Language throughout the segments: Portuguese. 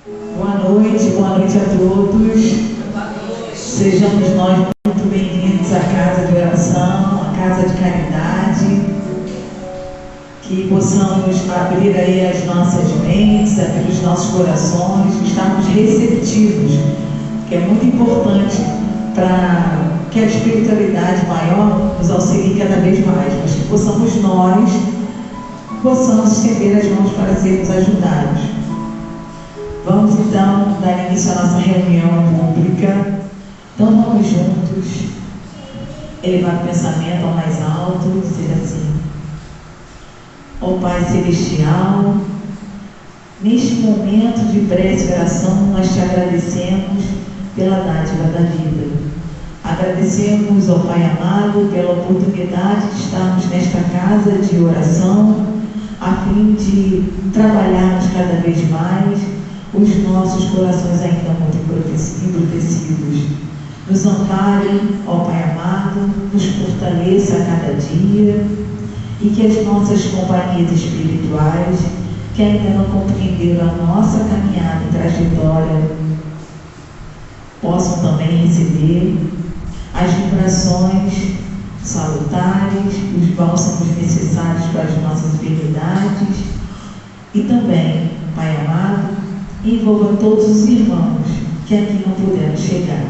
Boa noite a todos. Sejamos nós muito bem-vindos à casa de oração, à casa de caridade. Que possamos abrir aí as nossas mentes, abrir os nossos corações, estarmos receptivos, que é muito importante para que a espiritualidade maior nos auxilie cada vez mais, mas que possamos estender as mãos para sermos ajudados. Vamos então dar início à nossa reunião pública. Então vamos juntos elevar o pensamento ao mais alto, dizer assim: ó Pai Celestial, neste momento de prece e oração, nós te agradecemos pela dádiva da vida. Agradecemos ao Pai amado pela oportunidade de estarmos nesta casa de oração, a fim de trabalharmos cada vez mais os nossos corações ainda muito embrutecidos. Nos ampare, ó Pai amado, nos fortaleça a cada dia, e que as nossas companhias espirituais, que ainda não compreenderam a nossa caminhada e trajetória, possam também receber as vibrações salutares, os bálsamos necessários para as nossas enfermidades, e também, Pai amado, envolva todos os irmãos que aqui não puderam chegar.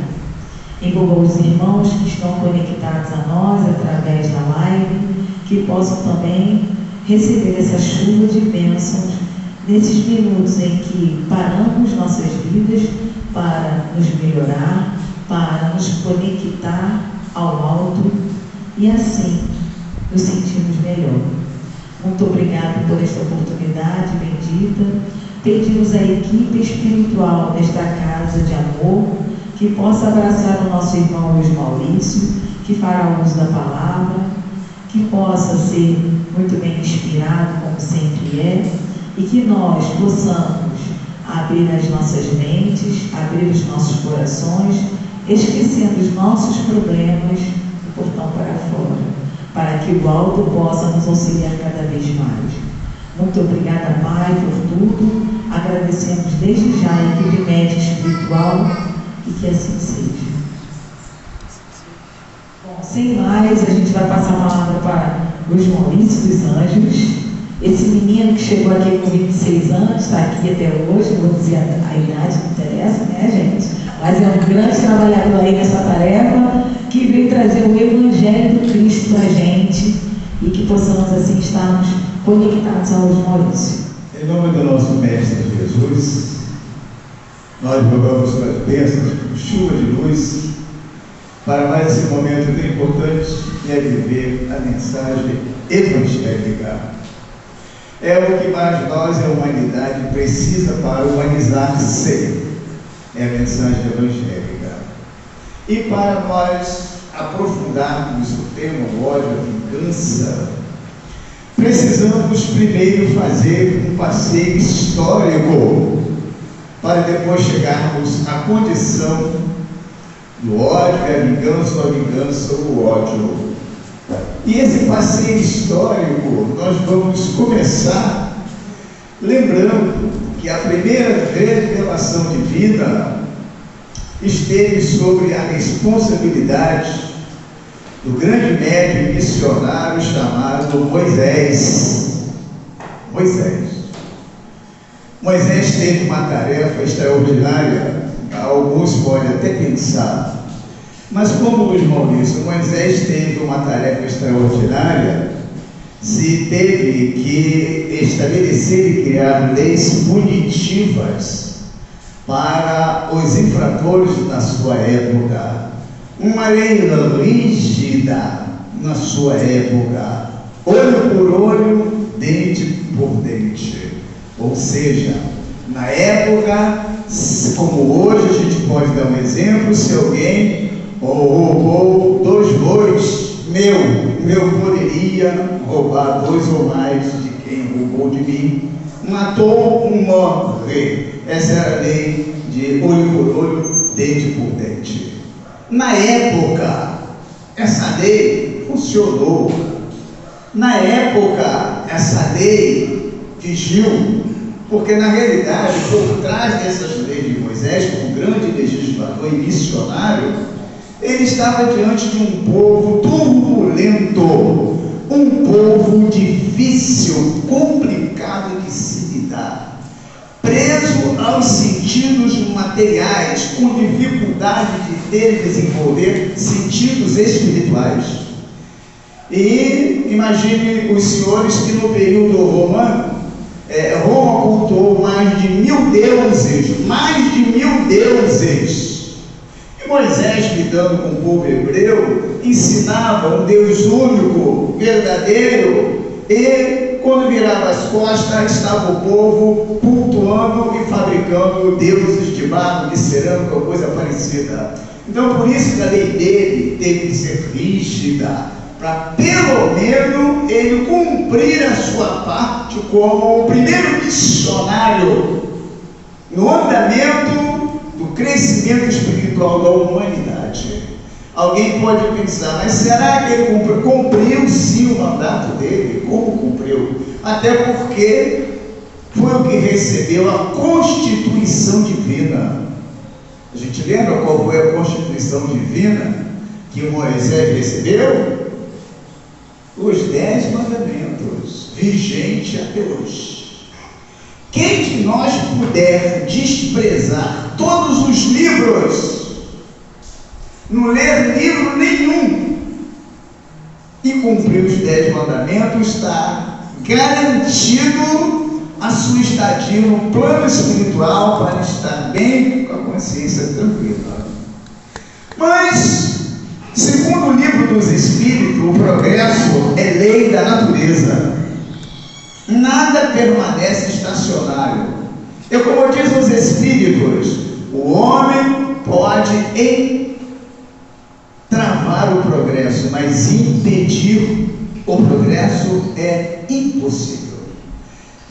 Envolva os irmãos que estão conectados a nós através da live, que possam também receber essa chuva de bênçãos nesses minutos em que paramos nossas vidas para nos melhorar, para nos conectar ao alto e assim nos sentirmos melhor. Muito obrigado por esta oportunidade bendita. Pedimos à equipe espiritual desta casa de amor que possa abraçar o nosso irmão Luiz Maurício, que fará uso da palavra, que possa ser muito bem inspirado, como sempre é, e que nós possamos abrir as nossas mentes, abrir os nossos corações, esquecendo os nossos problemas do portão para fora, para que o alto possa nos auxiliar cada vez mais. Muito obrigada, Pai, por tudo. Agradecemos desde já a equipe médica espiritual e que assim seja. Bom, sem mais, a gente vai passar a palavra para Luiz Maurício dos Anjos. Esse menino que chegou aqui com 26 anos, está aqui até hoje, vou dizer a idade, não interessa, né, gente? Mas é um grande trabalhador aí nessa tarefa, que veio trazer o Evangelho do Cristo para a gente e que possamos assim estarmos conectados ao Luiz Maurício. Em nome do nosso Mestre Jesus, nós rogamos suas bênçãos, chuva de luz, para mais esse momento tão importante que é viver a mensagem evangélica. É o que mais nós, a humanidade, precisa para humanizar-se, é a mensagem evangélica. E para nós aprofundarmos o tema ódio, a vingança, precisamos primeiro fazer um passeio histórico para depois chegarmos à condição do ódio, a vingança ou o ódio. E esse passeio histórico nós vamos começar lembrando que a primeira revelação divina esteve sobre a responsabilidade do grande médium missionário chamado Moisés. Moisés teve uma tarefa extraordinária, alguns podem até pensar, mas como Luiz Maurício, Moisés teve uma tarefa extraordinária, se teve que estabelecer e criar leis punitivas para os infratores na sua época. Uma lei rígida na sua época, olho por olho, dente por dente. Ou seja, na época, como hoje a gente pode dar um exemplo, se alguém roubou 2 bois, meu poderia roubar 2 ou mais de quem roubou de mim, matou, morre. Essa era a lei de olho por olho, dente por dente. Na época, essa lei funcionou. Na época, essa lei vigiu Porque, na realidade, por trás dessas leis de Moisés, como grande legislador e missionário, ele estava diante de um povo turbulento, um povo difícil, complicado de se lidar, preso aos sentidos materiais, com dificuldade de desenvolver sentidos espirituais. E imagine os senhores que no período romano, Roma cultuou mais de 1000 deuses, e Moisés, lidando com o povo hebreu, ensinava um Deus único, verdadeiro, e quando virava as costas, estava o povo cultuando e fabricando deuses de barro, de cerâmica ou coisa parecida. Então, por isso que a lei dele teve que ser rígida, para pelo menos ele cumprir a sua parte como o primeiro missionário no andamento do crescimento espiritual da humanidade. Alguém pode pensar, mas será que ele cumpriu sim o mandato dele? Como cumpriu? Até porque foi o que recebeu a Constituição Divina. A gente lembra qual foi a Constituição Divina que Moisés recebeu? Os 10 mandamentos, vigente até hoje. Quem de nós puder desprezar todos os livros, não ler livro nenhum, e cumprir os 10 mandamentos, está garantido a sua estadia no plano espiritual para estar bem com a consciência tranquila. Mas, segundo o livro dos Espíritos, o progresso é lei da natureza. Nada permanece estacionário. E como diz os Espíritos, o homem pode travar o progresso, mas impedir o progresso é impossível.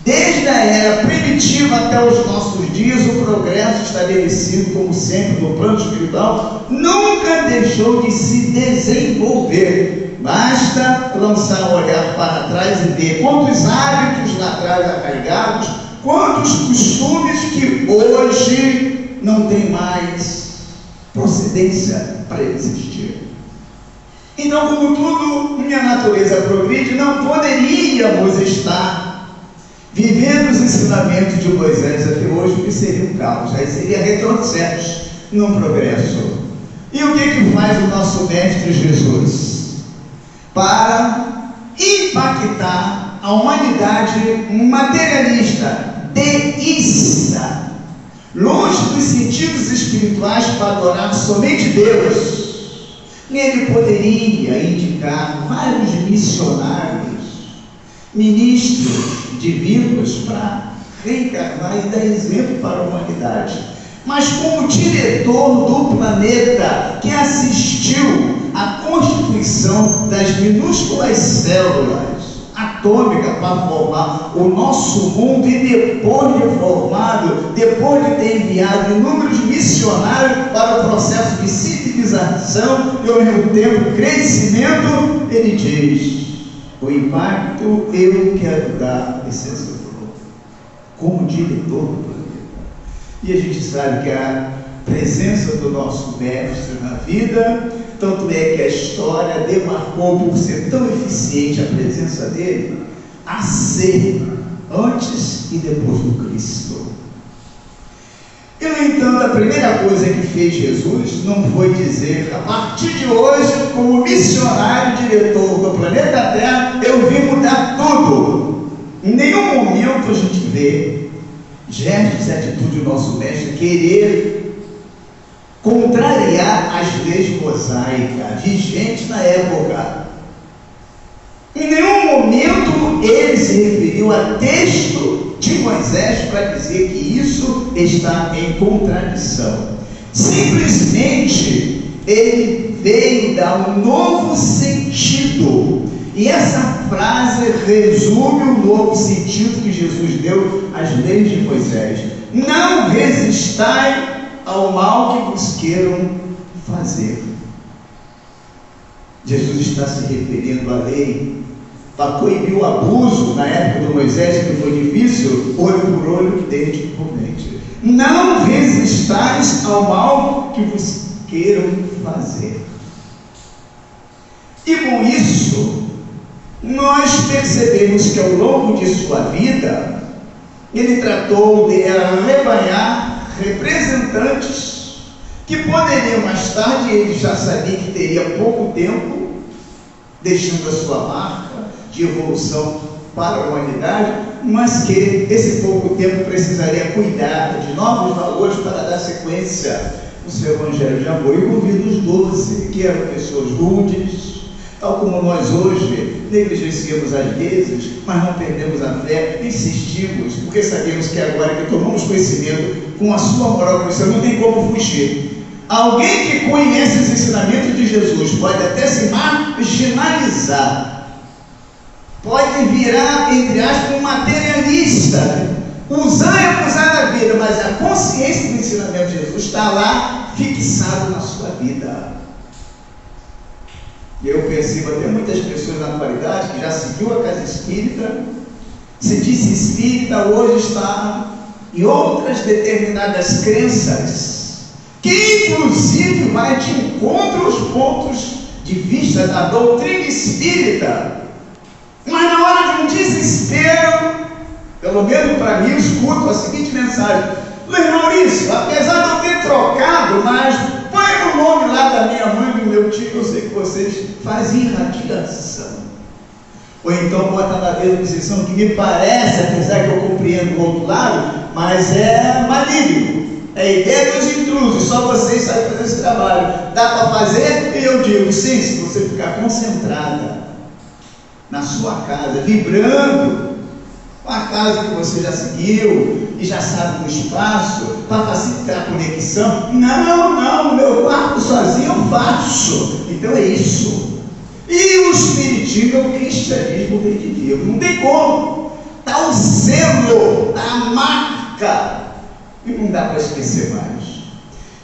Desde a era primitiva até os nossos dias, o progresso estabelecido, como sempre, no plano espiritual, nunca deixou de se desenvolver. Basta lançar um olhar para trás e ver quantos hábitos lá atrás arraigados, quantos costumes que hoje não tem mais procedência para existir. Então, como tudo, minha natureza progride, não poderíamos estar vivendo os ensinamentos de Moisés até hoje, porque seria um caos, aí seria retrocesso, não progresso. E o que faz o nosso Mestre Jesus? Para impactar a humanidade materialista, deísta, longe dos sentidos espirituais para adorar somente Deus, ele poderia indicar vários missionários, ministros divinos para reencarnar e dar exemplo para a humanidade. Mas como diretor do planeta que assistiu à constituição das minúsculas células atômicas para formar o nosso mundo, e depois de formado, depois de ter enviado inúmeros missionários para o processo de civilização e ao mesmo tempo crescimento, ele diz: o impacto eu quero dar esse exemplo como diretor do planeta. E a gente sabe que a presença do nosso mestre na vida, tanto é que a história demarcou por ser tão eficiente a presença dele, a ser antes e depois do Cristo. E, no entanto, a primeira coisa que fez Jesus não foi dizer: a partir de hoje, como missionário diretor do planeta Terra, eu vim mudar tudo. Em nenhum momento a gente vê gestos e atitude do nosso mestre querer contrariar as leis mosaicas vigentes na época. Em nenhum momento ele se referiu a texto de Moisés para dizer que isso está em contradição. Simplesmente ele veio dar um novo sentido. E essa frase resume o novo sentido que Jesus deu às leis de Moisés: não resistai ao mal que vos queiram fazer. Jesus está se referindo à lei para coibir o abuso na época do Moisés, que foi difícil, olho por olho, dente por dente. Não resistais ao mal que vos queiram fazer. E com isso, nós percebemos que ao longo de sua vida, ele tratou de arrebanhar representantes que poderiam mais tarde, ele já sabia que teria pouco tempo, deixando a sua marca de evolução para a humanidade, mas que esse pouco tempo precisaria cuidar de novos valores para dar sequência no seu evangelho de amor. E convido os 12, que eram pessoas rudes, tal como nós hoje negligenciamos às vezes, mas não perdemos a fé, insistimos, porque sabemos que agora que tomamos conhecimento com a sua moral cristã, não tem como fugir. Alguém que conhece os ensinamentos de Jesus pode até se marginalizar, pode virar, entre aspas, um materialista, usar e abusar da vida, mas a consciência do ensinamento de Jesus está lá fixado na sua vida. E eu percebo até muitas pessoas na atualidade que já seguiu a casa espírita, se disse espírita, hoje está em outras determinadas crenças, que inclusive vai de encontro aos pontos de vista da doutrina espírita, mas na hora de um desespero, pelo menos para mim, eu escuto a seguinte mensagem: Luiz Maurício, apesar de eu ter trocado, mas põe o nome lá da minha mãe e do meu tio, eu sei que vocês fazem irradiação. Ou então bota na descrição que me parece, apesar que eu compreendo o outro lado, mas é maligno. É ideia dos intrusos, só vocês sabem fazer esse trabalho. Dá para fazer? E eu digo, sim, se você ficar concentrada na sua casa, vibrando com a casa que você já seguiu e já sabe do espaço, para facilitar a conexão. Não, meu quarto sozinho eu faço. Então é isso. E o espiritismo é o cristianismo verdadeiro. Não tem como. Está o selo, a marca. E não dá para esquecer mais.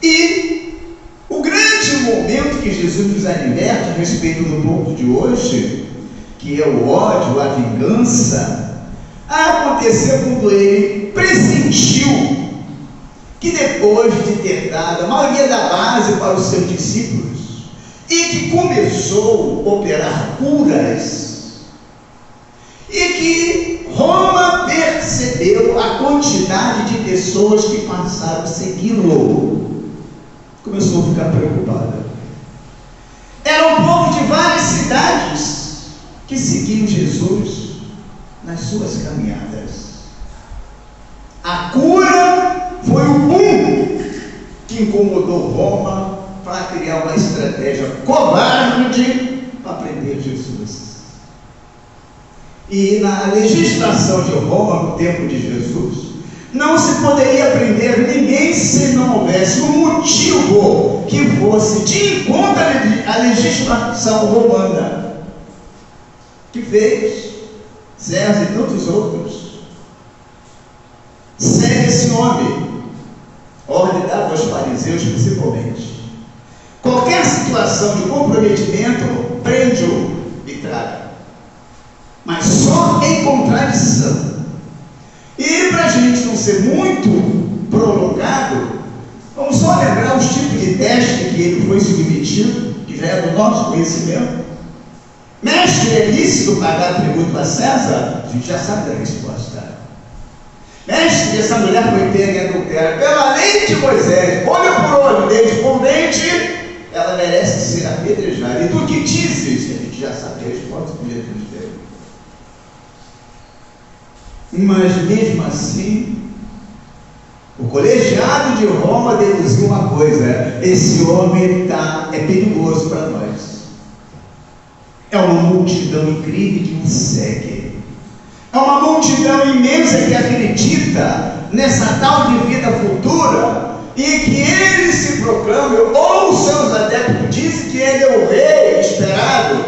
E o grande momento que Jesus nos adverte a respeito do ponto de hoje, que é o ódio, a vingança, aconteceu quando ele pressentiu que depois de ter dado a maioria da base para os seus discípulos e que começou a operar curas, e que Roma percebeu a quantidade de pessoas que passaram a segui-lo, começou a ficar preocupada. Era um povo de várias cidades que seguiam Jesus nas suas caminhadas. A cura foi o boom que incomodou Roma para criar uma estratégia covarde para prender Jesus. E na legislação de Roma, no tempo de Jesus, não se poderia prender ninguém se não houvesse um motivo que fosse de encontro à legislação romana, que fez César e tantos outros. Segue esse homem, ordem dada aos fariseus principalmente. Qualquer situação de comprometimento, prende-o e traga, mas só em contradição. E para a gente não ser muito prolongado, vamos só lembrar os tipos de teste que ele foi submetido, que já é do nosso conhecimento. Mestre, é lícito pagar tributo a César? A gente já sabe da resposta. Mestre, essa mulher foi pega em adultério pela lei de Moisés, olho por olho, dente por dente, ela merece ser apedrejada. E tu que dizes? A gente já sabe a resposta que Jesus deu. Mas mesmo assim, o colegiado de Roma deduziu uma coisa: esse homem é perigoso para nós. É uma multidão incrível que o segue. É uma multidão imensa que acredita nessa tal de vida futura e que ele se proclama, ou os seus adeptos dizem que ele é o rei esperado,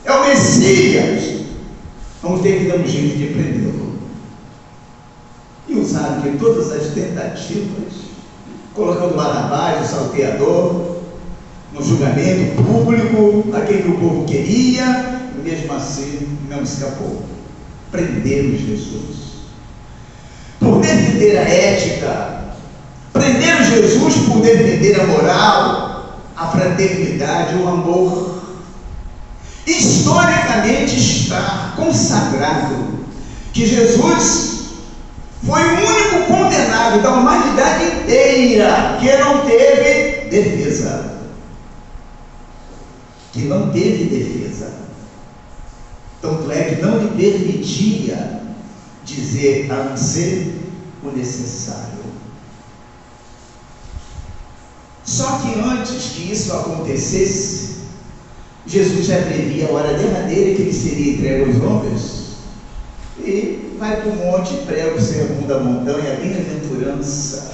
é o Messias. Vamos ter que dar um jeito de prendê-lo. E usaram de todas as tentativas, colocando Barrabás, o salteador, no julgamento público, aquele que o povo queria, mesmo assim não escapou. Prenderam Jesus. Por defender a ética, prenderam Jesus por defender a moral, a fraternidade, o amor. Historicamente está consagrado que Jesus foi o único condenado da humanidade inteira que não teve defesa. Que não teve defesa. Tanto é que não lhe permitia dizer a não ser o necessário. Só que antes que isso acontecesse, Jesus já previa a hora derradeira que ele seria entregue aos homens e vai para o monte e prega o sermão da montanha, a bem-aventurança,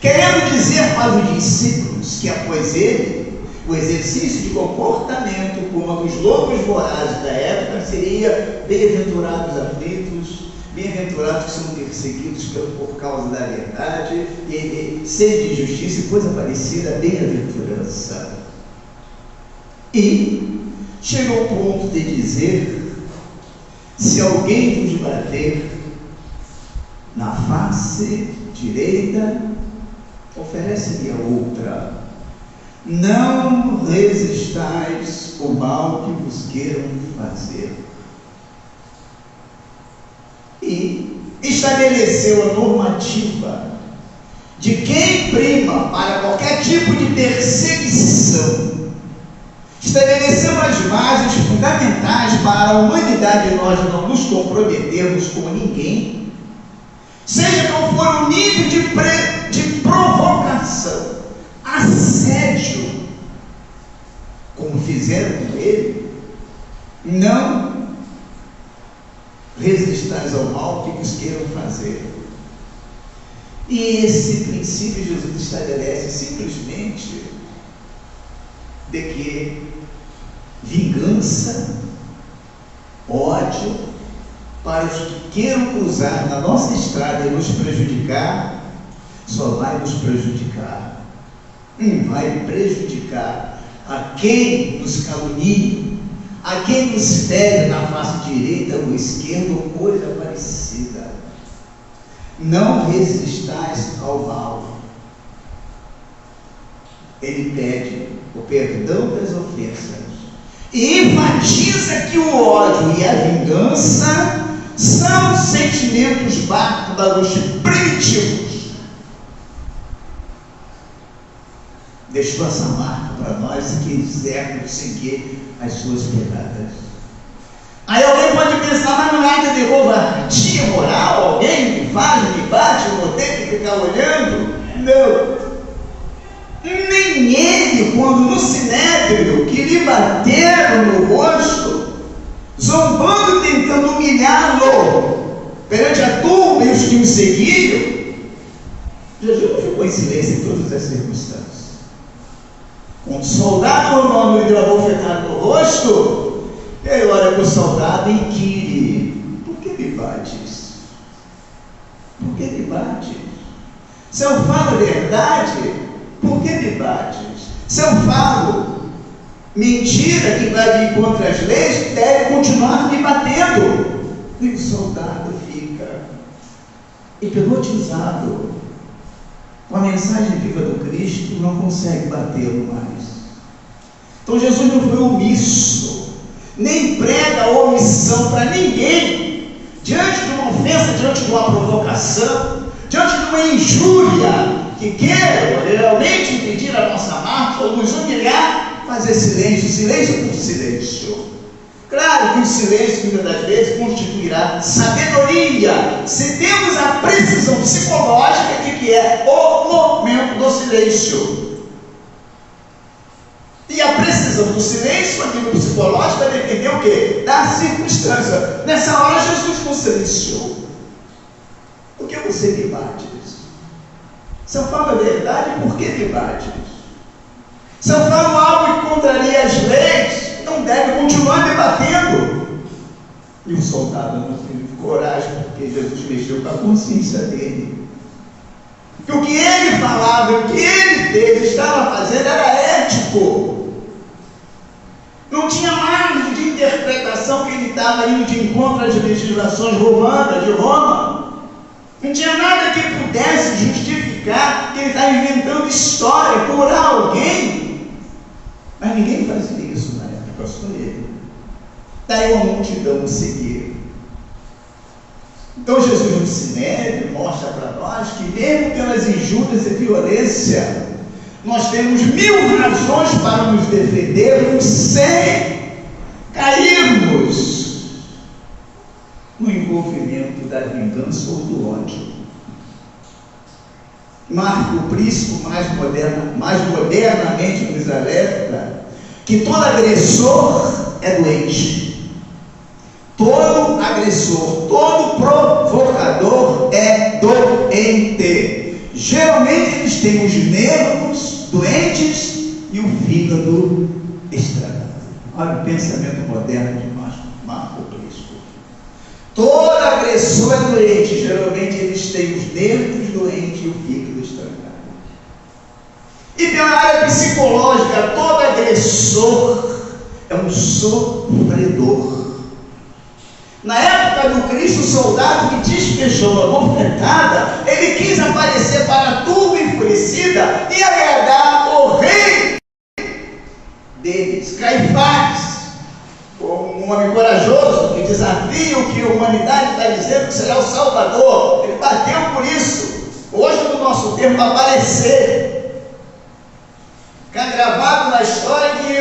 querendo dizer para os discípulos que após ele, o exercício de comportamento como dos lobos vorazes da época seria bem-aventurados aflitos, bem-aventurados que são perseguidos por causa da verdade, e sede de justiça e coisa parecida, bem-aventurança. E chegou ao ponto de dizer: se alguém vos bater na face direita, oferece-lhe a outra. Não resistais o mal que vos queiram fazer. E estabeleceu a normativa de quem prima para qualquer tipo de perseguição. Estabeleceu as bases fundamentais para a humanidade nós não nos comprometermos com ninguém, seja qual for o nível de provocação, assédio, como fizeram com ele. Não resistais ao mal que vos queiram fazer. E esse princípio Jesus estabelece simplesmente de que vingança, ódio, para os que queiram cruzar na nossa estrada e nos prejudicar, só vai nos prejudicar. Vai prejudicar a quem nos calunia, a quem nos fere na face direita ou esquerda ou coisa parecida. Não resistais ao mal. Ele pede o perdão das ofensas e enfatiza que o ódio e a vingança são sentimentos bárbaros primitivos. Deixou essa marca para nós que quisermos seguir as suas pegadas. Aí alguém pode pensar: mas não é nada de covardia moral? Alguém me faz, me bate, eu vou ter que ficar olhando? Não. Nem ele, quando no sinédrio que lhe bateram no rosto, zombando, tentando humilhá-lo perante a turma e os que o seguiam, Jesus não ficou em silêncio em todas as circunstâncias. Quando o soldado romano lhe deu a bofetada no rosto, ele olha para o soldado e inquire: por que me bates? Por que me bates? Se eu falo a verdade, por que me bates? Se eu falo mentira que vai vir contra as leis, deve continuar me batendo. E o soldado fica hipnotizado com a mensagem viva do Cristo, não consegue batê-lo mais. Então Jesus não foi omisso, nem prega omissão para ninguém, diante de uma ofensa, diante de uma provocação, diante de uma injúria que queira realmente impedir a nossa marcha ou nos humilhar, fazer silêncio por silêncio. Claro que o silêncio, muitas das vezes, constituirá sabedoria, se temos a precisão psicológica de que é o momento do silêncio. E a precisão do silêncio, aqui no psicológico, vai depender o quê? Da circunstância. Nessa hora, Jesus não silenciou. Por que você me bates? Se eu falo a verdade, por que me bates? Se eu falo algo que contraria as leis, não deve continuar debatendo. E o soldado não teve coragem, porque Jesus mexeu com a consciência dele. Que o que ele falava, o que ele estava fazendo era ético. Não tinha margem de interpretação que ele estava indo de encontro às legislações romanas, de Roma. Não tinha nada que pudesse justificar que ele estava inventando história por alguém. Mas ninguém fazia isso na época, só ele. Daí uma multidão o seguia. Então Jesus no Sinédrio mostra para nós que mesmo pelas injúrias e violência, nós temos 1000 razões para nos defendermos sem cairmos no envolvimento da vingança ou do ódio. Marco Prisco, mais modernamente, nos alerta que todo agressor é doente. Todo agressor, todo provocador é doente. Geralmente eles têm os nervos doentes e o fígado estragado. Olha o pensamento moderno de Marco Prisco. Todo agressor é doente. Geralmente eles têm os nervos doentes e o fígado estragado. E pela área psicológica, todo agressor é um sofredor. Na época do Cristo, o soldado que despejou a bofetada, ele quis aparecer para a turba enfurecida e agradar o rei deles, Caifás, um homem corajoso que desafia o que a humanidade está dizendo que será o Salvador. Ele bateu por isso. Hoje, no nosso tempo, aparecer. Fica gravado na história que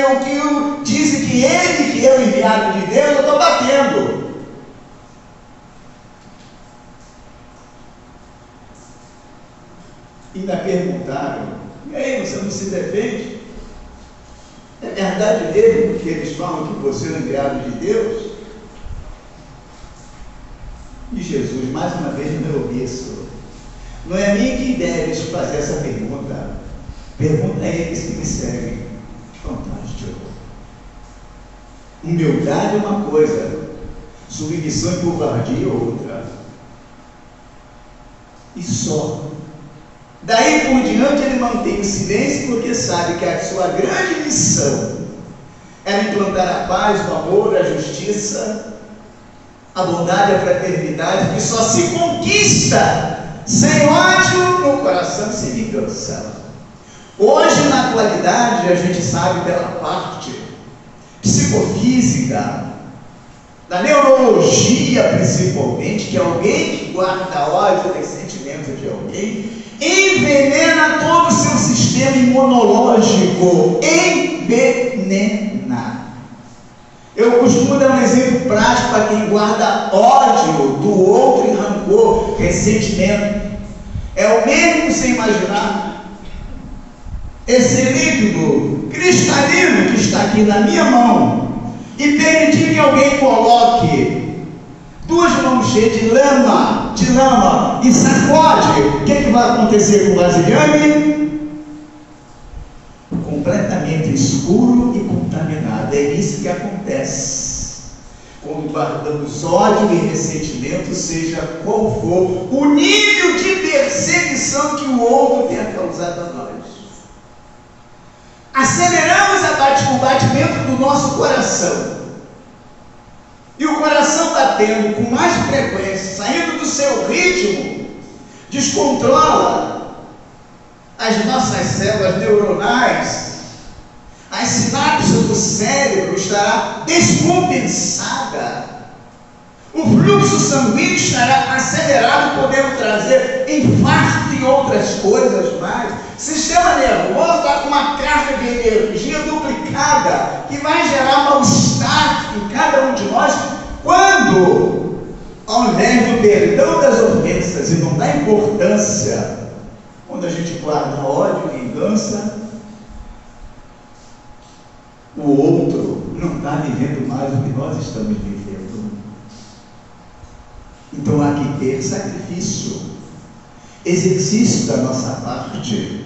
dizem que ele, que é o enviado de Deus, eu estou batendo. Ainda perguntaram: e aí, você não se defende? É verdade mesmo que eles falam que você é o enviado de Deus? E Jesus, mais uma vez, no meu berço: não é a mim que deves fazer essa pergunta. Pergunta a eles que me seguem. Fantástico. Humildade é uma coisa, submissão e covardia é outra. E só. Daí por diante ele mantém o silêncio, porque sabe que a sua grande missão era implantar a paz, o amor, a justiça, a bondade, a fraternidade, que só se conquista sem ódio no coração, sem vingança. Hoje, na atualidade, a gente sabe pela parte psicofísica, da neurologia principalmente, que alguém que guarda ódio, tem sentimento de alguém, envenena todo o seu sistema imunológico. Envenena. Eu costumo dar um exemplo prático para quem guarda ódio do outro e rancor, ressentimento. É o mesmo que você imaginar. Esse líquido cristalino que está aqui na minha mão, e permitir que alguém coloque 2 mãos cheias de lama, e sacode, o que vai acontecer com o vasilhame? Completamente escuro e contaminado. É isso que acontece quando guardamos ódio e ressentimento, seja qual for o nível de perseguição que o outro tenha causado a nós. Aceleramos o batimento do nosso coração. E o coração batendo com mais frequência, saindo do seu ritmo, descontrola as nossas células neuronais, as sinapses do cérebro estará descompensada, o fluxo sanguíneo estará acelerado, podendo trazer infarto e outras coisas mais. O sistema nervoso está com uma carga de energia duplicada, que vai gerar mal-estar em cada um de nós, quando, ao invés do perdão das ofensas e não da importância, quando a gente guarda ódio e vingança, o outro não está vivendo mais o que nós estamos vivendo. Então há que ter sacrifício, exercício da nossa parte,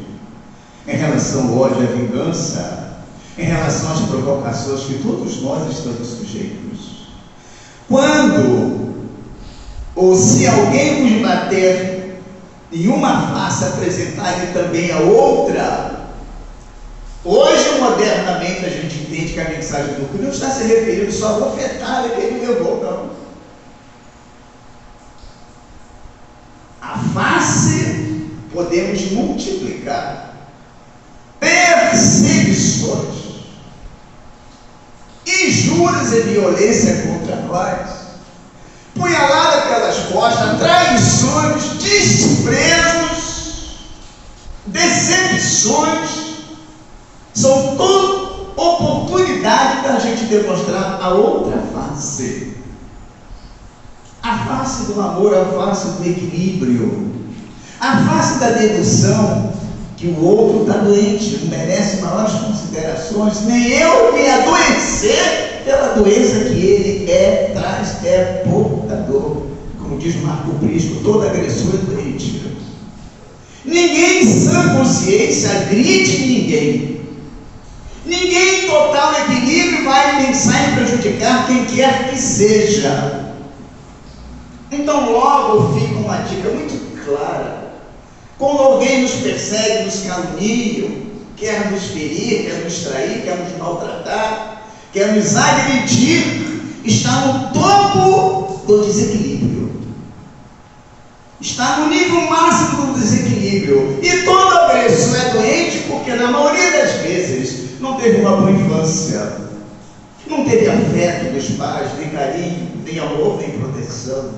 em relação ao ódio e à vingança, em relação às provocações que todos nós estamos sujeitos. Quando, ou se alguém vos bater em uma face, apresentar-lhe também a outra, Hoje, modernamente, a gente entende que a mensagem do Cristo não está se referindo só à bofetada que ele levou, não. A face podemos multiplicar, perseguições, injúrias e violência contra nós, punhalada pelas costas, traições, desprezos, decepções, são tudo oportunidade para a gente demonstrar a outra face. A face do amor, a face do equilíbrio, a face da dedução que o outro está doente, não merece maiores considerações, nem eu vim adoecer pela doença que ele traz, é portador. Como diz Marco Prisco, todo agressor é doente. Ninguém em sã consciência agride ninguém. Ninguém em total equilíbrio vai pensar em prejudicar quem quer que seja. Então logo fica uma dica muito clara. Quando alguém nos persegue, nos calunia, quer nos ferir, quer nos trair, quer nos maltratar, quer nos agredir, está no topo do desequilíbrio. Está no nível máximo do desequilíbrio. E todo agressor é doente porque, na maioria das vezes, não teve uma boa infância, não teve afeto dos pais, nem carinho, nem amor, nem proteção.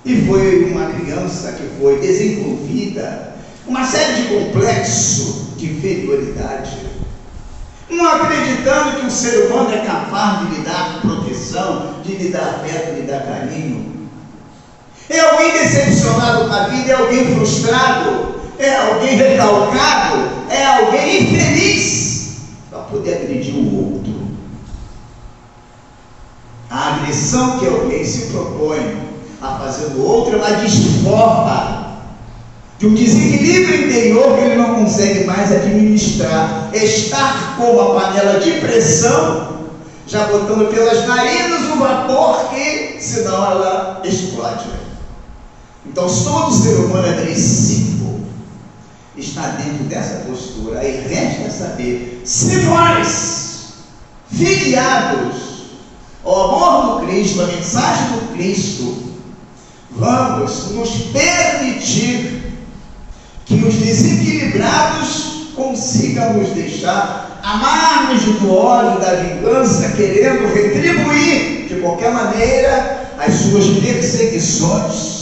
E foi uma criança que foi desenvolvida uma série de complexos de inferioridade, não acreditando que o ser humano é capaz de lhe dar proteção, de lhe dar afeto, de lhe dar carinho. É alguém decepcionado com a vida, é alguém frustrado, é alguém recalcado, é alguém infeliz para poder agredir o outro. A agressão que alguém se propõe a fazer do outro, ela desforra de um desequilíbrio interior que ele não consegue mais administrar. Estar como a panela de pressão, já botando pelas narinas o vapor que, senão ela explode. Então, se todo ser humano agressivo está dentro dessa postura, aí resta saber se nós, filiados ao amor do Cristo, a mensagem do Cristo, vamos nos permitir que os desequilibrados consigam nos deixar à margem do ódio, da vingança, querendo retribuir de qualquer maneira as suas perseguições,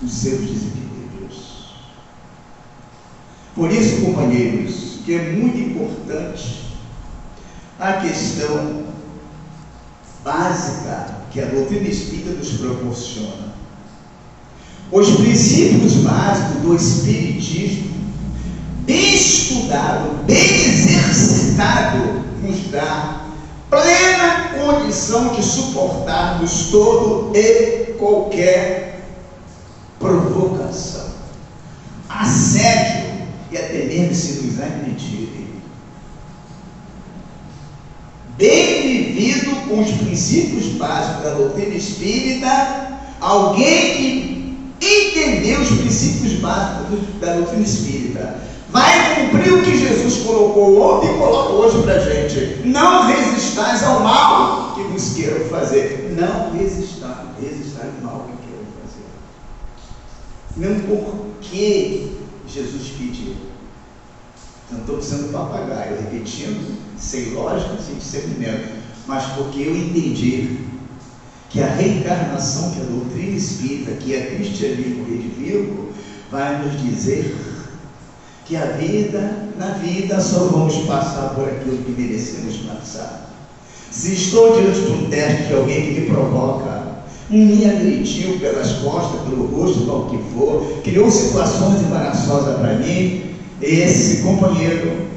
os seus desequilíbrios. Por isso, companheiros, que é muito importante a questão básica que a doutrina espírita nos proporciona. Os princípios básicos do espiritismo, bem estudado, bem exercitado, nos dá plena condição de suportarmos todo e qualquer provocação, assédio e até mesmo se nos agredirem. Bem vivido com os princípios básicos da doutrina espírita, alguém que entendeu os princípios básicos da doutrina espírita vai cumprir o que Jesus colocou ontem e coloca hoje para a gente. Não resistais ao mal que vos queiram fazer. Não resistai ao mal que queiram fazer. Mesmo porque Jesus pediu. Não estou sendo papagaio, repetindo, sem lógica, sem discernimento, mas porque eu entendi que a reencarnação, que a doutrina espírita, que é cristianismo redivivo, vai nos dizer que na vida só vamos passar por aquilo que merecemos passar. Se estou diante de um teste de alguém que me provoca, me agrediu pelas costas, pelo rosto, qual que for, criou situações embaraçosas para mim, esse companheiro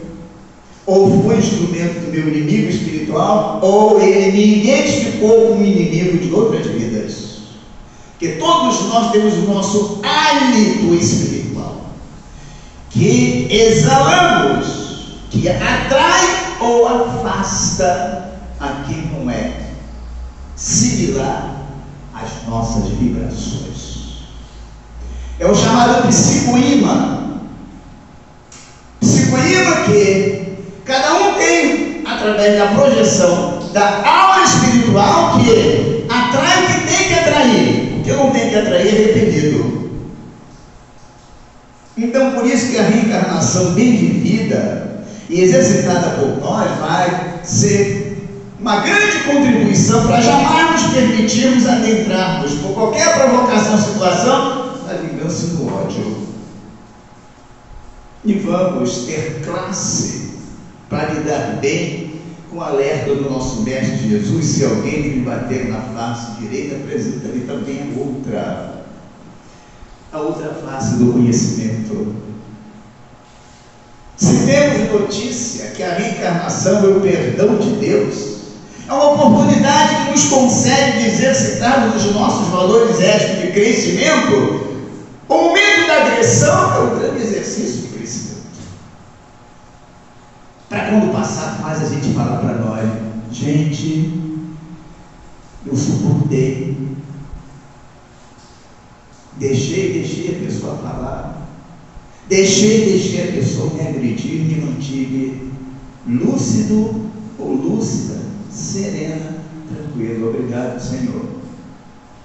ou foi instrumento do meu inimigo espiritual, ou ele me identificou como inimigo de outras vidas. Porque todos nós temos o nosso hálito espiritual, que exalamos, que atrai ou afasta a quem não é similar às nossas vibrações. É o chamado psicoímã. Psicoímã da aura espiritual que atrai o que tem que atrair. O que não tem que atrair é repelido. Então, por isso que a reencarnação bem vivida e exercitada por nós vai ser uma grande contribuição para jamais nos permitirmos adentrarmos por qualquer provocação, situação, na vingança e no ódio. E vamos ter classe para lidar bem com o alerta do nosso Mestre Jesus: se alguém me bater na face direita, apresenta-lhe também a outra face do conhecimento. Se temos notícia que a reencarnação é o perdão de Deus, é uma oportunidade que nos concede de exercitarmos os nossos valores éticos de crescimento. O medo da agressão é um grande exercício de crescimento. Para quando passar, faz a gente falar para nós: gente, eu suportei, deixei a pessoa falar, deixei a pessoa me agredir, me mantive lúcido ou lúcida, serena, tranquilo. Obrigado, Senhor,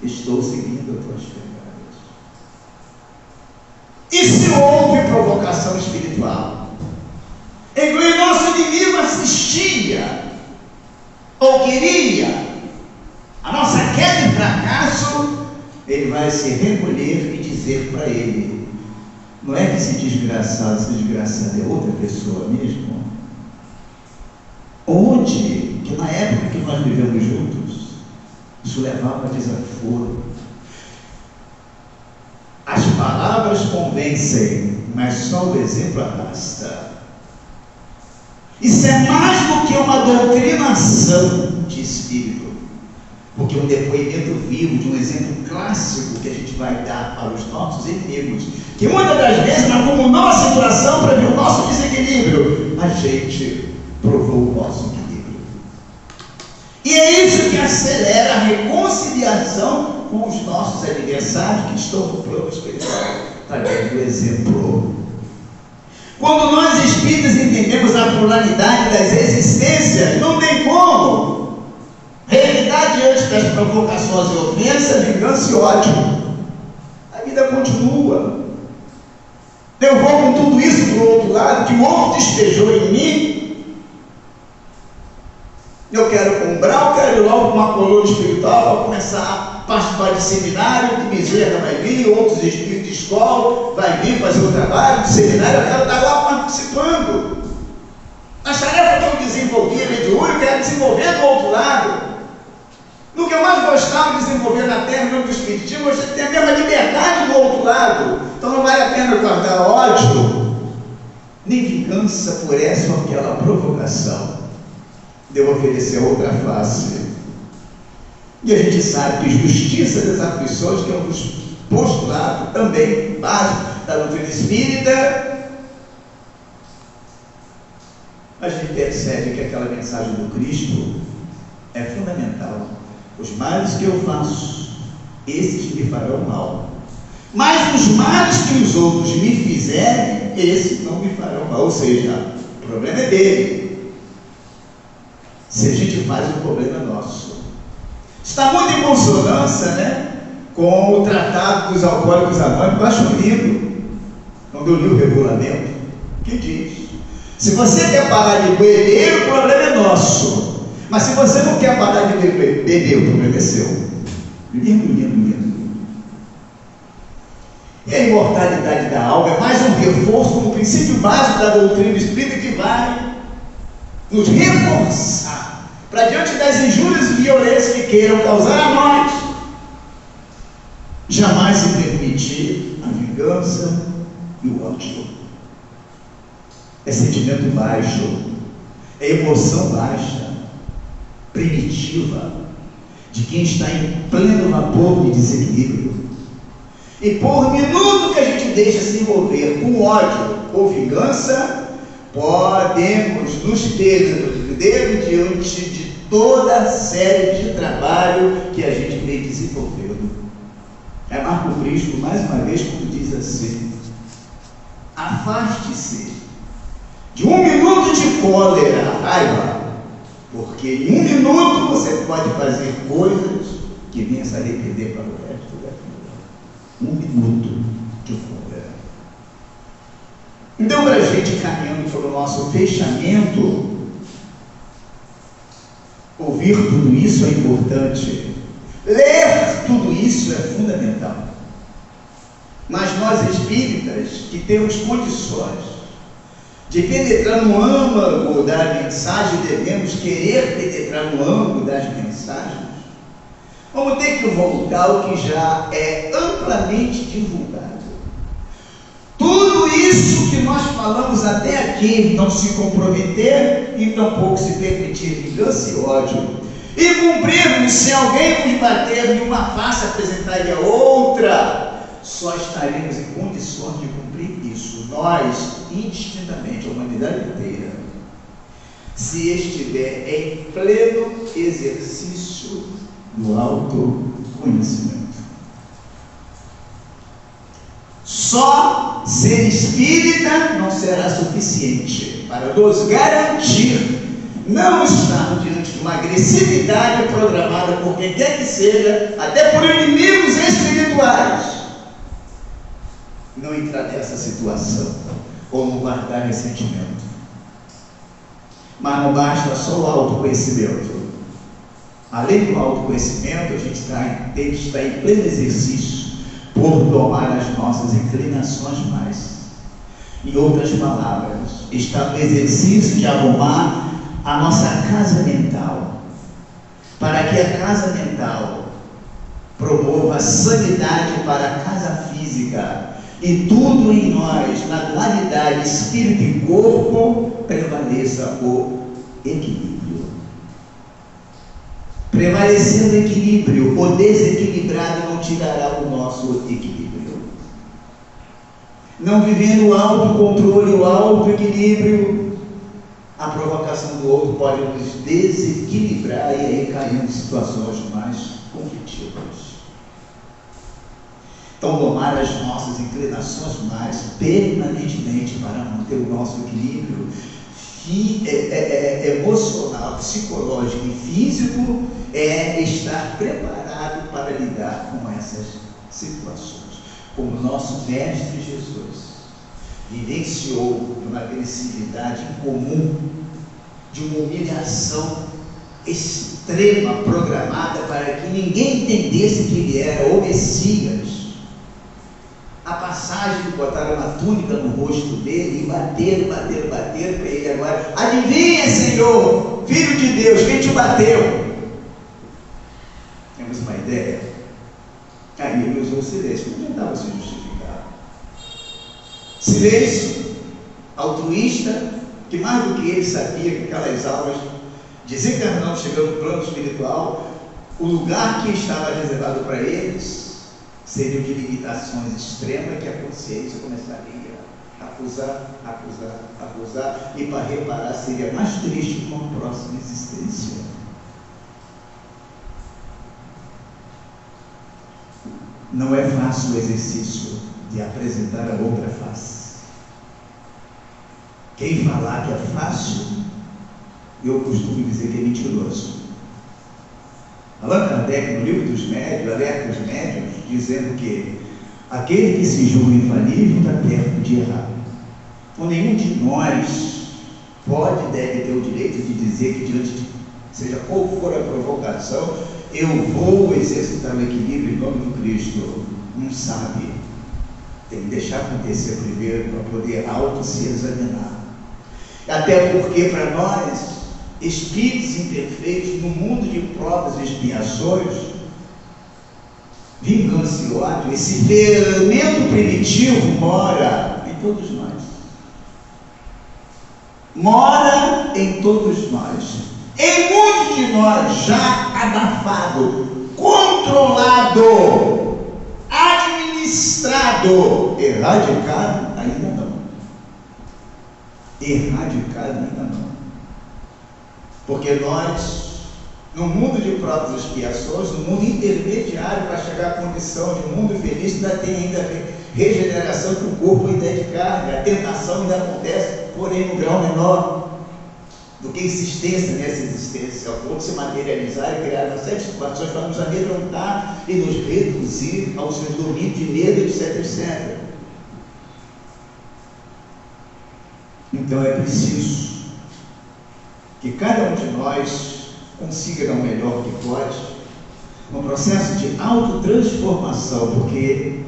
estou seguindo as tuas pegadas. E se houve provocação espiritual em que o nosso inimigo assistia ou queria a nossa queda e fracasso, ele vai se recolher e dizer para ele: não é que esse desgraçado é outra pessoa mesmo? Onde, que na época que nós vivemos juntos, isso levava a desaforo. As palavras convencem, mas só o exemplo arrasta. Isso é mais do que uma doutrinação de espírito, porque um depoimento vivo de um exemplo clássico que a gente vai dar para os nossos inimigos, que muitas das vezes, mas como nossa situação para ver o nosso desequilíbrio, a gente provou o nosso equilíbrio. E é isso que acelera a reconciliação com os nossos adversários que estão no plano espiritual, através do exemplo. Quando nós espíritas entendemos a pluralidade das existências, não tem como revidar diante das provocações e ofensas, vingança e ódio. A vida continua. Eu vou com tudo isso para o outro lado, que o outro despejou em mim. Eu quero comprar, eu quero ir logo para uma colônia espiritual para começar a participar de seminário, que Bezerra vai vir, outros espíritos de escola vai vir fazer o trabalho de seminário. Eu quero estar lá participando. As tarefas que eu desenvolvi ali de olho, eu quero desenvolver do outro lado. No que eu mais gostava de desenvolver na terra, no do espiritismo, você tem a mesma liberdade do outro lado. Então não vale a pena guardar ódio, nem vingança por essa ou aquela provocação. Devo oferecer outra face. E a gente sabe que justiça das aflições, que é um dos postulados também básico da doutrina espírita, a gente percebe que aquela mensagem do Cristo é fundamental. Os males que eu faço, esses me farão mal. Mas os males que os outros me fizerem, esses não me farão mal. Ou seja, o problema é dele. Se a gente faz, o problema é nosso. Está muito em consonância, né, com o Tratado dos Alcoólicos Anônimos. Eu acho lindo, quando eu li o regulamento, que diz: se você quer parar de beber, o problema é nosso. Mas se você não quer parar de beber, o problema é seu. Lindo. E a imortalidade da alma é mais um reforço como princípio básico da doutrina espírita, que vai nos reforçar para diante das injúrias e violências que queiram causar a nós, jamais se permitir a vingança e o ódio. É sentimento baixo, é emoção baixa, primitiva, de quem está em pleno vapor de desequilíbrio. E por minuto que a gente deixa se envolver com ódio ou vingança, podemos nos perder diante de toda a série de trabalho que a gente vem desenvolvendo. É Marco Cristo, mais uma vez, quando diz assim: afaste-se de um minuto de cólera, raiva, Porque em 1 minuto você pode fazer coisas que venham se arrepender para o resto da vida. 1 minuto de folga. Então, para a gente caminhando para o nosso fechamento, ouvir tudo isso é importante. Ler tudo isso é fundamental. Mas nós espíritas, que temos condições de penetrar no âmago da mensagem, devemos querer penetrar no âmago das mensagens, vamos ter que voltar ao que já é amplamente divulgado. Tudo isso que nós falamos até aqui, não se comprometer e tampouco se permitir vingança e ódio, e cumprirmos, se alguém nos bater em uma face, apresentar-lhe a outra, só estaremos em condições de cumprir isso, nós, indistintamente, a humanidade inteira, se estiver em pleno exercício do autoconhecimento. Só ser espírita não será suficiente para nos garantir não estar diante de uma agressividade programada por quem quer que seja, até por inimigos espirituais. Não entrar nessa situação ou não guardar ressentimento. Mas não basta só o autoconhecimento. Além do autoconhecimento, a gente tem que estar em pleno exercício por domar as nossas inclinações mais. Em outras palavras, está no exercício de arrumar a nossa casa mental, para que a casa mental promova a sanidade para a casa física, e tudo em nós, na dualidade espírito e corpo, prevaleça o equilíbrio. Prevalecendo o equilíbrio, o desequilibrado não tirará o nosso equilíbrio. Não vivendo o autocontrole, o autoequilíbrio, a provocação do outro pode nos desequilibrar e aí cair em situações mais conflitivas. Então, domar as nossas inclinações mais permanentemente para manter o nosso equilíbrio emocional, psicológico e físico é estar preparado para lidar com essas situações. Como nosso Mestre Jesus vivenciou uma agressividade incomum, de uma humilhação extrema, programada para que ninguém entendesse que ele era o Messias. A passagem de botar uma túnica no rosto dele e bater para ele agora. Adivinha, Senhor, Filho de Deus, quem te bateu? Temos uma ideia? Aí ele usou o silêncio, não adiantava se justificar. Silêncio, altruísta, que mais do que ele sabia que aquelas almas desencarnando, chegando no plano espiritual, o lugar que estava reservado para eles seriam de limitações extremas, que a consciência começaria a acusar, e para reparar seria mais triste com a próxima existência. Não é fácil o exercício de apresentar a outra face. Quem falar que é fácil, eu costumo dizer que é mentiroso. Allan Kardec, no livro dos médiuns, alerta os médiuns, dizendo que aquele que se julga infalível está perto de errar. Então, nenhum de nós pode, deve ter o direito de dizer que, diante de, seja qual for a provocação, eu vou exercitar o equilíbrio em nome do Cristo. Não sabe. Tem que deixar acontecer primeiro para poder se examinar. Até porque, para nós, espíritos imperfeitos, no mundo de provas e expiações, vingança e ódio, esse fermento primitivo mora em todos nós. Mora em todos nós. Em muitos de nós, já abafado, controlado, administrado, erradicado, ainda não. Erradicado, ainda não. Porque nós, no mundo de provas e expiações, no mundo intermediário para chegar à condição de mundo feliz, ainda tem regeneração, que o corpo ainda é de carne, a tentação ainda acontece, porém no grau menor. do que insistência nessa existência, ao ponto de se materializar e criar uma série de situações para nos amedrontar e nos reduzir aos seus domínios de medo, etc, etc. Então é preciso que cada um de nós consiga dar o melhor que pode, um processo de autotransformação, porque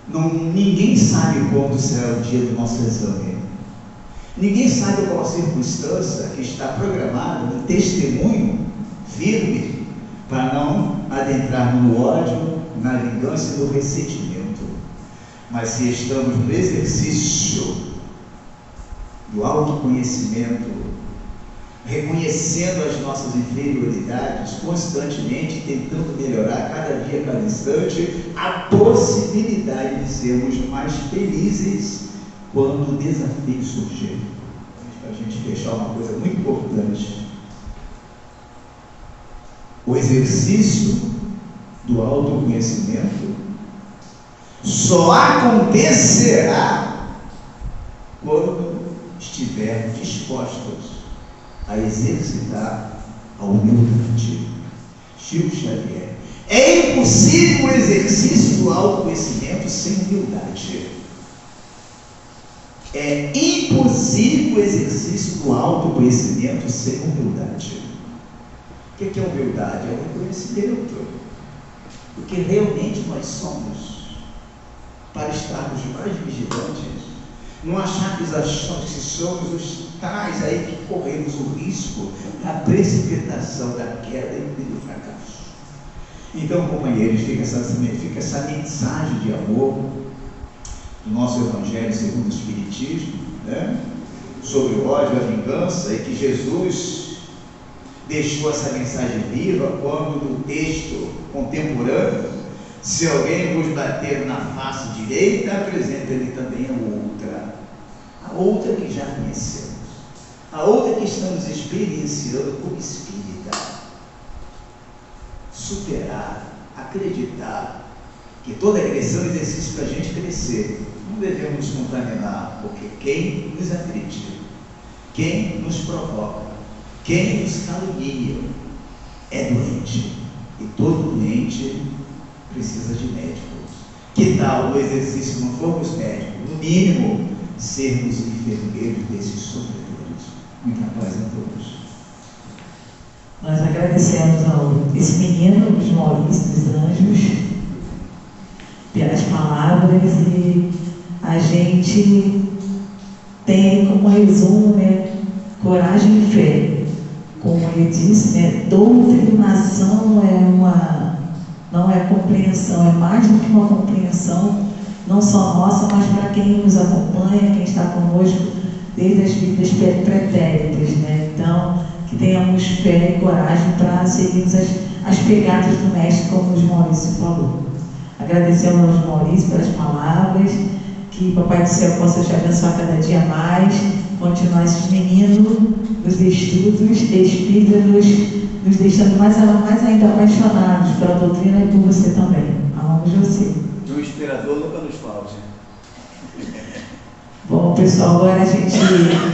ninguém sabe quando será o dia do nosso exame. Ninguém sabe qual a circunstância que está programada no testemunho firme para não adentrar no ódio, na vingança e no ressentimento. Mas se estamos no exercício do autoconhecimento, reconhecendo as nossas inferioridades constantemente, tentando melhorar cada dia, cada instante, a possibilidade de sermos mais felizes quando o desafio surgir. Para a gente fechar uma coisa muito importante: o exercício do autoconhecimento só acontecerá quando estivermos dispostos a exercitar a humildade. Chico Xavier: é impossível o exercício do autoconhecimento sem humildade. É impossível o exercício do autoconhecimento sem humildade. O que é humildade? É o reconhecimento do que realmente nós somos, para estarmos mais vigilantes, não achar que somos os tais aí que corremos o risco da precipitação, da queda e do fracasso. Então, companheiros, fica essa mensagem de amor do nosso Evangelho segundo o Espiritismo, né? Sobre o ódio e a vingança, e que Jesus deixou essa mensagem viva quando no texto contemporâneo: se alguém vos bater na face direita, apresenta-lhe também a outra que já conhecemos, a outra que estamos experienciando como espírita. Superar, acreditar que toda agressão é exercício para a gente crescer. Não devemos nos contaminar, porque quem nos agride, quem nos provoca, quem nos calunia é doente, e todo doente precisa de médicos. Que tal o exercício não formos médicos? No mínimo, sermos enfermeiros desses sofredores. Muita paz a todos. Nós agradecemos a esse menino, os Maurício dos Anjos, pelas palavras, e a gente tem como resumo, né, coragem e fé. Como ele disse, né, doutrinação não é compreensão, é mais do que uma compreensão, não só nossa, mas para quem nos acompanha, quem está conosco desde as vidas pretéritas, né? Então, que tenhamos fé e coragem para seguirmos as pegadas do Mestre, como o Maurício falou. Agradecemos aos Maurício pelas palavras, que Papai do Céu possa te abençoar cada dia mais, continuar esses meninos nos estudos espíritas, nos deixando mais ainda apaixonados pela doutrina e por você também. Amamos você. E o inspirador nunca nos falte. Bom, pessoal, agora a gente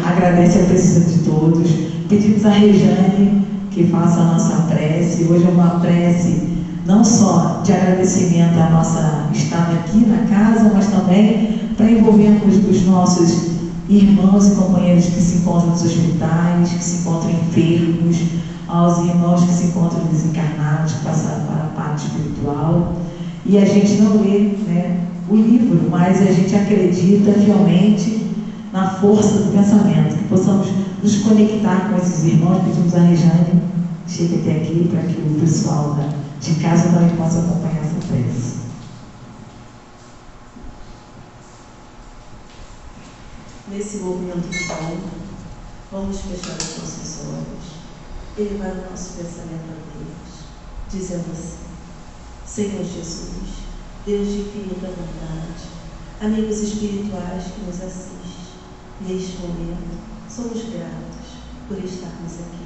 agradece a presença de todos. Pedimos a Rejane que faça a nossa prece. Hoje é uma prece não só de agradecimento à nossa estada aqui na casa, mas também para envolvermos os nossos irmãos e companheiros que se encontram nos hospitais, que se encontram enfermos, aos irmãos que se encontram desencarnados, que passaram para a parte espiritual. E a gente não lê, né, o livro, mas a gente acredita fielmente na força do pensamento, que possamos nos conectar com esses irmãos. Pedimos a Rejane chegue até aqui para que o pessoal de casa também possa acompanhar essa prece. Nesse momento bom, vamos fechar os nossos olhos e levar o nosso pensamento a Deus, dizendo assim: Senhor Jesus, Deus de infinita bondade, amigos espirituais que nos assistem, neste momento somos gratos por estarmos aqui,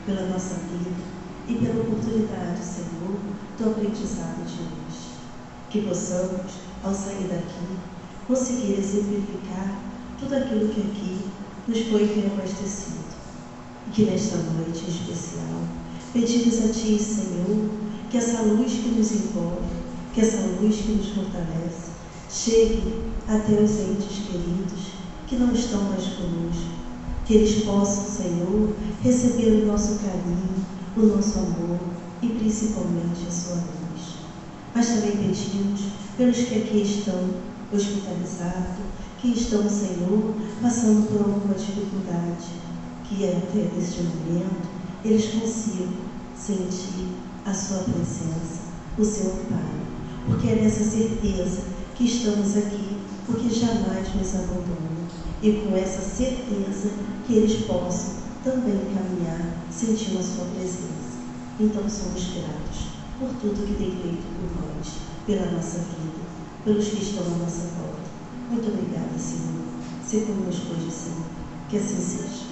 pela nossa vida e pela oportunidade, Senhor, do aprendizado de hoje. Que possamos, ao sair daqui, conseguir exemplificar tudo aquilo que aqui nos foi reabastecido. e que nesta noite em especial pedimos a Ti, Senhor, que essa luz que nos envolve, que essa luz que nos fortalece, chegue até os entes queridos que não estão mais conosco, que eles possam, Senhor, receber o nosso carinho, o nosso amor e principalmente a Sua luz. Mas também pedimos pelos que aqui estão hospitalizados, que estão, Senhor, passando por alguma dificuldade, que até neste momento eles consigam sentir a Sua presença, o Seu amparo, porque é nessa certeza que estamos aqui, porque jamais nos abandona, e com essa certeza que eles possam também caminhar sentindo a Sua presença. Então somos gratos por tudo que tem feito por nós, pela nossa vida, pelos que estão à nossa volta. Muito obrigada, Senhor. Se conosco hoje, Senhor. Que assim seja.